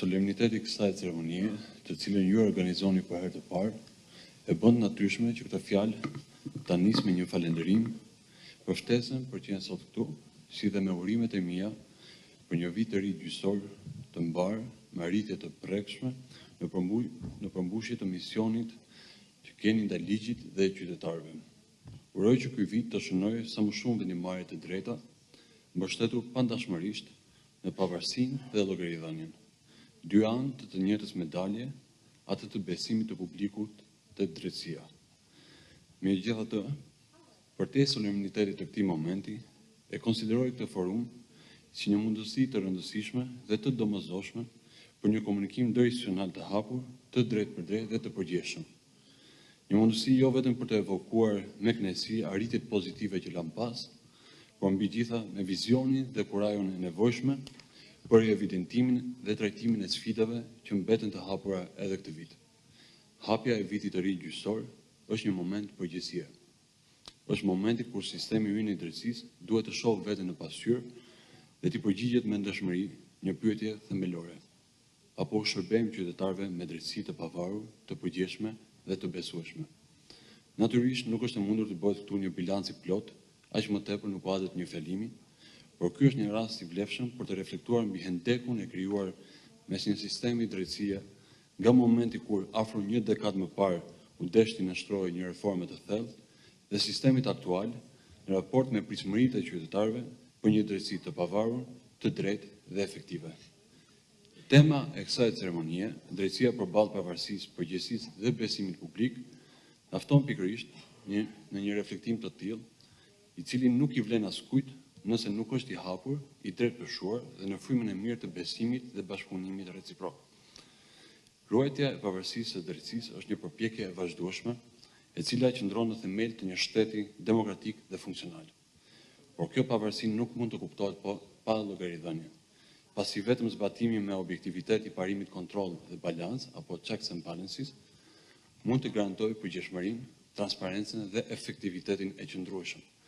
Solemniteti i kësaj ceremonie, të cilën ju organizoni për herë të parë, e bën natyrshme që këtë fjalë ta nis me një falënderim për ftesën për të qenë sot këtu, si dhe me urimet e mia për një vit të ri gjyqësor të mbar me arritje të prekshme në përmbushje të misionit që keni ndaj ligjit dhe qytetarëve. Uroj që ky vit të shënojë sa më shumë vendimarrje të drejta, mbështetur pandashmërisht në pavarësinë dhe llogaridhënien. Dy anë të njëjtës medalje, atë të besimit të publikut te drejtësia. Megjithatë, për te solemnitetit të këtij momenti, e konsideroj këtë forum si një mundësi të rëndësishme dhe të domosdoshme për një komunikim ndërinstitucional të hapur, të drejtë për drejtë dhe të përgjithshëm. Një mundësi jo vetëm për të evokuar me kënaqësi arritjet pozitive që lam pas, por mbi gjitha me vizionin dhe kurajon e nevojshme për evidentimin dhe trajtimin e sfidave që mbeten të hapura edhe këtë vit. Hapja e vitit të ri gjyqësor është një moment përgjithësie. Është momenti kur sistemi ynë i drejtësisë duhet të shohë veten në pasqyrë dhe të përgjigjet me ndëshmëri një pyetje themelore. Apo shërbejmë qytetarëve me drejtësi të pavarur, të përgjithshme dhe të besueshme. Natyrisht nuk është e mundur të bëhet këtu një bilanc i plot, aq më tepër në kuadër të një fjalimi, por ky është një rast i vlefshëm për të reflektuar mbi hendekun e krijuar mes një sistemi drejtësie nga momenti kur afro një dekadë më parë u deshti nështrojë një reforme të thellë dhe sistemit aktual në raport me pritshmëritë e qytetarëve për një drejtësi të pavarur, të drejtë dhe efektive. Tema e kësaj ceremonie, drejtësia përballë pavarësisë, përgjegjësisë dhe besimit publik, afton pikërisht në një reflektim të tillë, i cili nuk i vlen askujt nëse nuk është i hapur, i drejtpërshuar dhe në frymën e mirë të besimit dhe bashkëpunimit reciprok. Ruajtja e pavarësisë së drejtësisë është një përpjekje e vazhdueshme, e cila qëndron në themel të një shteti demokratik dhe funksional. Por kjo pavarësi nuk mund të kuptohet pa llogaridhënie, pasi vetëm zbatimi me objektivitet i parimit kontroll dhe balans, apo checks and balances, mund të garantojë përgjegjësinë, transparencën dhe efektivitetin e qëndrueshëm.